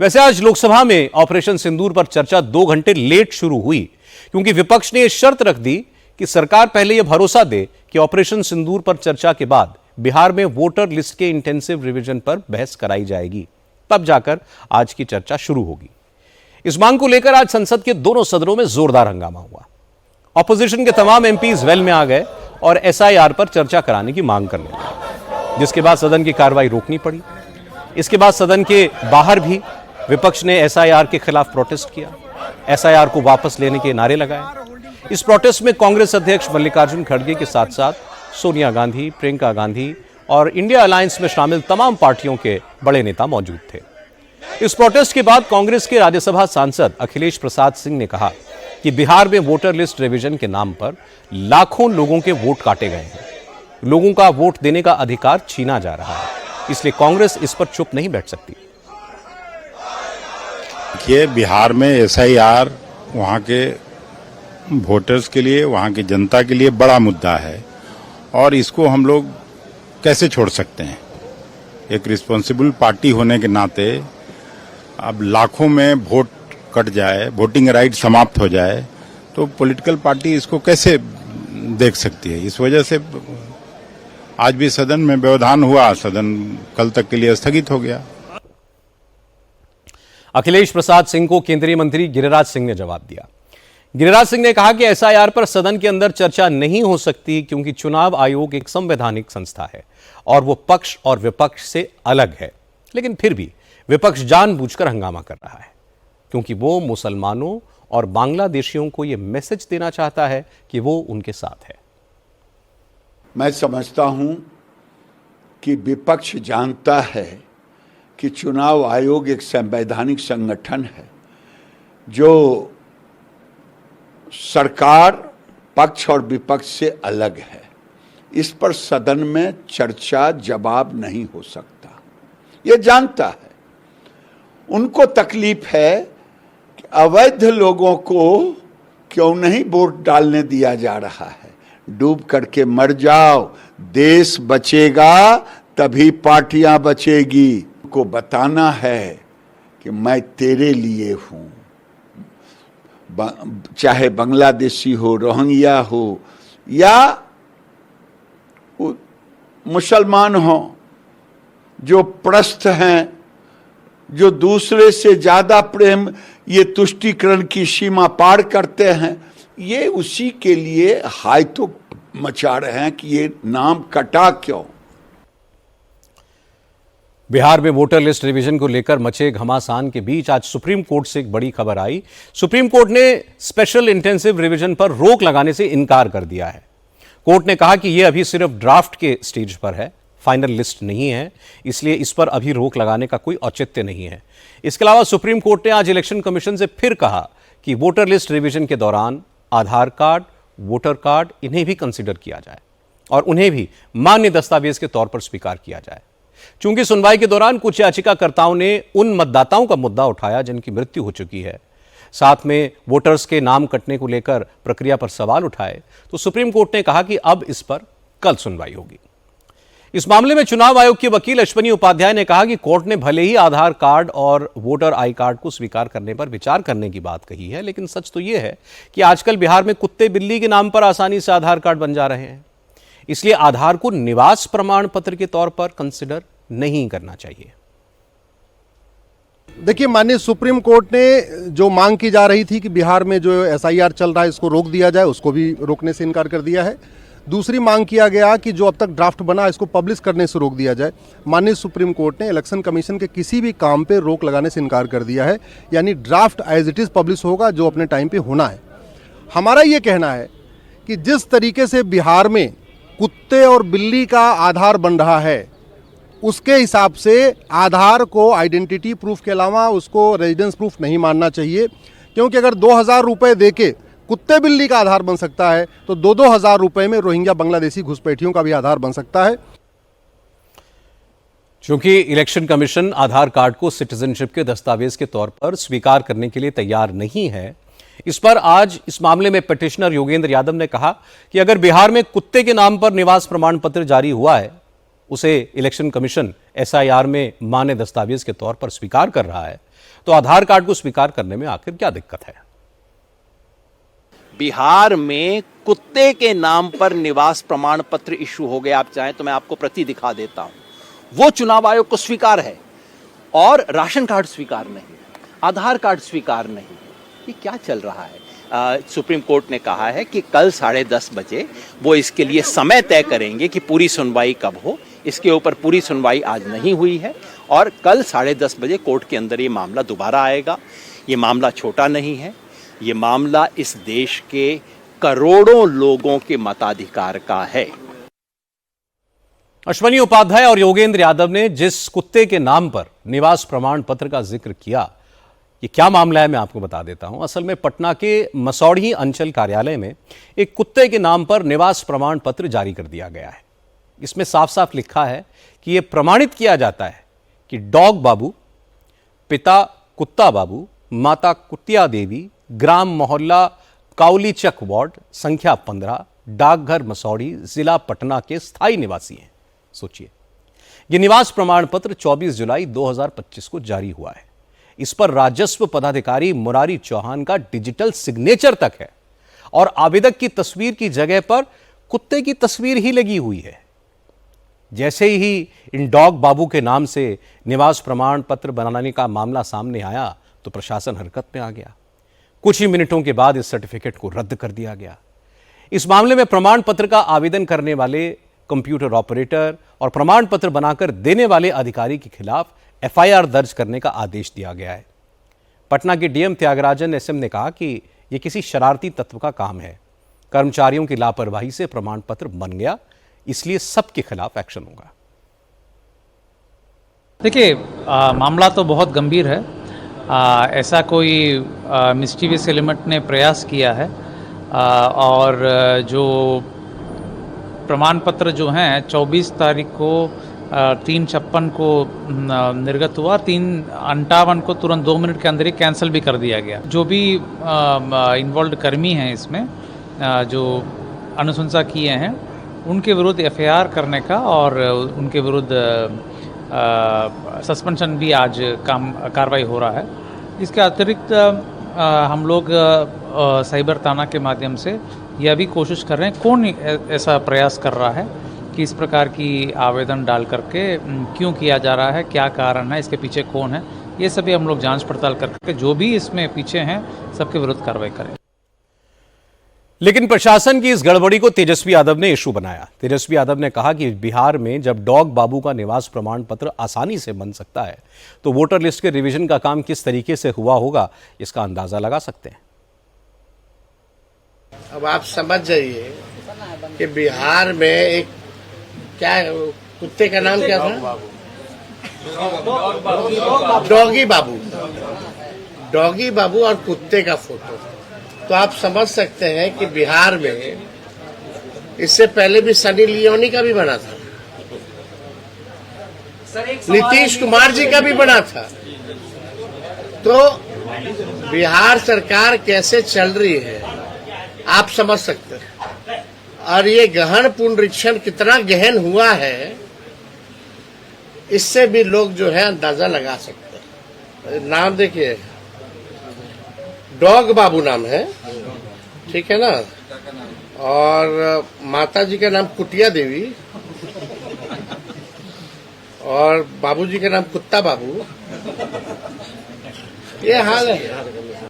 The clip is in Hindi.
वैसे आज लोकसभा में ऑपरेशन सिंदूर पर चर्चा 2 घंटे लेट शुरू हुई क्योंकि विपक्ष ने यह शर्त रख दी कि सरकार पहले यह भरोसा दे कि ऑपरेशन सिंदूर पर चर्चा के बाद बिहार में वोटर लिस्ट के इंटेंसिव रिवीजन पर बहस कराई जाएगी, तब जाकर आज की चर्चा शुरू होगी। इस मांग को लेकर आज संसद के दोनों सदनों में जोरदार हंगामा हुआ। ऑपोजिशन के तमाम एमपीज वेल में आ गए और एसआईआर पर चर्चा कराने की मांग करने लगे, जिसके बाद सदन की कार्रवाई रोकनी पड़ी। इसके बाद सदन के बाहर भी विपक्ष ने एसआईआर के खिलाफ प्रोटेस्ट किया, एसआईआर को वापस लेने के नारे लगाए। इस प्रोटेस्ट में कांग्रेस अध्यक्ष मल्लिकार्जुन खड़गे के साथ साथ सोनिया गांधी, प्रियंका गांधी और इंडिया अलायंस में शामिल तमाम पार्टियों के बड़े नेता मौजूद थे। इस प्रोटेस्ट के बाद कांग्रेस के राज्यसभा सांसद अखिलेश प्रसाद सिंह ने कहा कि बिहार में वोटर लिस्ट रिवीजन के नाम पर लाखों लोगों के वोट काटे गए हैं, लोगों का वोट देने का अधिकार छीना जा रहा है, इसलिए कांग्रेस इस पर चुप नहीं बैठ सकती। देखिए, बिहार में एसआईआर वहाँ के वोटर्स के लिए, वहाँ की जनता के लिए बड़ा मुद्दा है और इसको हम लोग कैसे छोड़ सकते हैं। एक रिस्पॉन्सिबल पार्टी होने के नाते अब लाखों में वोट कट जाए, वोटिंग राइट समाप्त हो जाए, तो पॉलिटिकल पार्टी इसको कैसे देख सकती है। इस वजह से आज भी सदन में व्यवधान हुआ, सदन कल तक के लिए स्थगित हो गया। अखिलेश प्रसाद सिंह को केंद्रीय मंत्री गिरिराज सिंह ने जवाब दिया। गिरिराज सिंह ने कहा कि एसआईआर पर सदन के अंदर चर्चा नहीं हो सकती क्योंकि चुनाव आयोग एक संवैधानिक संस्था है और वो पक्ष और विपक्ष से अलग है। लेकिन फिर भी विपक्ष जानबूझकर हंगामा कर रहा है क्योंकि वो मुसलमानों और बांग्लादेशियों को यह मैसेज देना चाहता है कि वो उनके साथ है। मैं समझता हूं कि विपक्ष जानता है कि चुनाव आयोग एक संवैधानिक संगठन है जो सरकार, पक्ष और विपक्ष से अलग है। इस पर सदन में चर्चा जवाब नहीं हो सकता, ये जानता है। उनको तकलीफ है कि अवैध लोगों को क्यों नहीं वोट डालने दिया जा रहा है। डूब करके मर जाओ, देश बचेगा तभी पार्टियां बचेगी। को बताना है कि मैं तेरे लिए हूं, चाहे बांग्लादेशी हो, रोहिंग्या हो या मुसलमान हो, जो प्रस्थ हैं, जो दूसरे से ज्यादा प्रेम, ये तुष्टीकरण की सीमा पार करते हैं, ये उसी के लिए हाय तो मचा रहे हैं कि ये नाम कटा क्यों। बिहार में वोटर लिस्ट रिवीजन को लेकर मचे घमासान के बीच आज सुप्रीम कोर्ट से एक बड़ी खबर आई। सुप्रीम कोर्ट ने स्पेशल इंटेंसिव रिवीजन पर रोक लगाने से इनकार कर दिया है। कोर्ट ने कहा कि यह अभी सिर्फ ड्राफ्ट के स्टेज पर है, फाइनल लिस्ट नहीं है, इसलिए इस पर अभी रोक लगाने का कोई औचित्य नहीं है। इसके अलावा सुप्रीम कोर्ट ने आज इलेक्शन कमीशन से फिर कहा कि वोटर लिस्ट रिवीजन के दौरान आधार कार्ड, वोटर कार्ड, इन्हें भी कंसिडर किया जाए और उन्हें भी मान्य दस्तावेज के तौर पर स्वीकार किया जाए। चूंकि सुनवाई के दौरान कुछ याचिकाकर्ताओं ने उन मतदाताओं का मुद्दा उठाया जिनकी मृत्यु हो चुकी है, साथ में वोटर्स के नाम कटने को लेकर प्रक्रिया पर सवाल उठाए, तो सुप्रीम कोर्ट ने कहा कि अब इस पर कल सुनवाई होगी। इस मामले में चुनाव आयोग के वकील अश्वनी उपाध्याय ने कहा कि कोर्ट ने भले ही आधार कार्ड और वोटर आई कार्ड को स्वीकार करने पर विचार करने की बात कही है, लेकिन सच तो यह है कि आजकल बिहार में कुत्ते बिल्ली के नाम पर आसानी से आधार कार्ड बन जा रहे हैं, इसलिए आधार को निवास प्रमाण पत्र के तौर पर कंसिडर नहीं करना चाहिए। देखिए, माननीय सुप्रीम कोर्ट ने जो मांग की जा रही थी कि बिहार में जो एसआईआर चल रहा है इसको रोक दिया जाए, उसको भी रोकने से इनकार कर दिया है। दूसरी मांग किया गया कि जो अब तक ड्राफ्ट बना इसको पब्लिश करने से रोक दिया जाए। माननीय सुप्रीम कोर्ट ने इलेक्शन कमीशन के किसी भी काम पे रोक लगाने से इनकार कर दिया है, यानी draft as it is publish होगा, जो अपने टाइम पे होना है। हमारा ये कहना है कि जिस तरीके से बिहार में कुत्ते और बिल्ली का आधार बन रहा है, उसके हिसाब से आधार को आइडेंटिटी प्रूफ के अलावा उसको रेजिडेंस प्रूफ नहीं मानना चाहिए, क्योंकि अगर 2000 रुपये देके कुत्ते बिल्ली का आधार बन सकता है तो 2-2 रुपए में रोहिंग्या बांग्लादेशी घुसपैठियों का भी आधार बन सकता है। चूंकि इलेक्शन कमीशन आधार कार्ड को सिटीजनशिप के दस्तावेज के तौर पर स्वीकार करने के लिए तैयार नहीं है, इस पर आज इस मामले में पिटिशनर योगेंद्र यादव ने कहा कि अगर बिहार में कुत्ते के नाम पर निवास प्रमाण पत्र जारी हुआ है उसे इलेक्शन कमीशन एसआईआर में मान्य दस्तावेज के तौर पर स्वीकार कर रहा है, तो आधार कार्ड को स्वीकार करने में आखिर क्या दिक्कत है? बिहार में कुत्ते के नाम पर निवास प्रमाण पत्र इशू हो गया। आप चाहें तो मैं आपको प्रति दिखा देता हूं। वो चुनाव आयोग को स्वीकार है और राशन कार्ड स्वीकार नहीं, आधार कार्ड स्वीकार नहीं। ये क्या चल रहा है? सुप्रीम कोर्ट ने कहा है कि कल 10:30 बजे वो इसके लिए समय तय करेंगे कि पूरी सुनवाई कब हो। इसके ऊपर पूरी सुनवाई आज नहीं हुई है और कल 10:30 बजे कोर्ट के अंदर ये मामला दोबारा आएगा। ये मामला छोटा नहीं है, ये मामला इस देश के करोड़ों लोगों के मताधिकार का है। अश्वनी उपाध्याय और योगेंद्र यादव ने जिस कुत्ते के नाम पर निवास प्रमाण पत्र का जिक्र किया, ये क्या मामला है मैं आपको बता देता हूं। असल में पटना के मसौढ़ी अंचल कार्यालय में एक कुत्ते के नाम पर निवास प्रमाण पत्र जारी कर दिया गया है। इसमें साफ साफ लिखा है कि यह प्रमाणित किया जाता है कि डॉग बाबू, पिता कुत्ता बाबू, माता कुतिया देवी, ग्राम मोहल्ला काउलीचक वार्ड संख्या 15, डाकघर मसौढ़ी, जिला पटना के स्थायी निवासी हैं। सोचिए, यह निवास प्रमाण पत्र 24 जुलाई 2025 को जारी हुआ है। इस पर राजस्व पदाधिकारी मुरारी चौहान का डिजिटल सिग्नेचर तक है और आवेदक की तस्वीर की जगह पर कुत्ते की तस्वीर ही लगी हुई है। जैसे ही इन डॉग बाबू के नाम से निवास प्रमाण पत्र बनाने का मामला सामने आया तो प्रशासन हरकत में आ गया। कुछ ही मिनटों के बाद इस सर्टिफिकेट को रद्द कर दिया गया। इस मामले में प्रमाण पत्र का आवेदन करने वाले कंप्यूटर ऑपरेटर और प्रमाण पत्र बनाकर देने वाले अधिकारी के खिलाफ एफआईआर दर्ज करने का आदेश दिया गया है। पटना के डीएम त्यागराजन एसएम ने कहा कि यह किसी शरारती तत्व का काम है। कर्मचारियों की लापरवाही से प्रमाण पत्र बन गया, इसलिए सबके खिलाफ एक्शन होगा। देखिए, मामला तो बहुत गंभीर है। ऐसा कोई मिस्टीवियस एलिमेंट ने प्रयास किया है और जो प्रमाण पत्र जो हैं 24 तारीख को 3:56 को निर्गत हुआ, 3:58 को तुरंत 2 मिनट के अंदर ही कैंसिल भी कर दिया गया। जो भी इन्वॉल्व कर्मी हैं इसमें जो अनुशंसा किए हैं उनके विरुद्ध एफआईआर करने का और उनके विरुद्ध सस्पेंशन भी आज कार्रवाई हो रहा है। इसके अतिरिक्त हम लोग साइबर थाना के माध्यम से यह भी कोशिश कर रहे हैं कौन ऐसा प्रयास कर रहा है कि इस प्रकार की आवेदन डाल करके क्यों किया जा रहा है, क्या कारण है, इसके पीछे कौन है, ये सभी हम लोग जांच पड़ताल करके जो भी इसमें पीछे हैं सबके विरुद्ध कार्रवाई करें। लेकिन प्रशासन की इस गड़बड़ी को तेजस्वी यादव ने इशू बनाया। तेजस्वी यादव ने कहा कि बिहार में जब डॉग बाबू का निवास प्रमाण पत्र आसानी से बन सकता है तो वोटर लिस्ट के रिवीजन का काम किस तरीके से हुआ होगा, इसका अंदाजा लगा सकते हैं। अब आप समझ जाइए कि बिहार में एक क्या कुत्ते का नाम क्या था? डॉगी बाबू। डॉगी बाबू और कुत्ते का फोटो, तो आप समझ सकते हैं कि बिहार में इससे पहले भी सनी लियोनी का भी बना था, नीतीश कुमार जी का भी बना था। तो बिहार सरकार कैसे चल रही है आप समझ सकते हैं। और ये गहन पुनरीक्षण कितना गहन हुआ है इससे भी लोग जो है अंदाजा लगा सकते हैं। नाम देखिए, डॉग बाबू नाम है, ठीक है ना, और माता जी का नाम कुटिया देवी और बाबूजी का नाम कुत्ता बाबू। ये हाल है।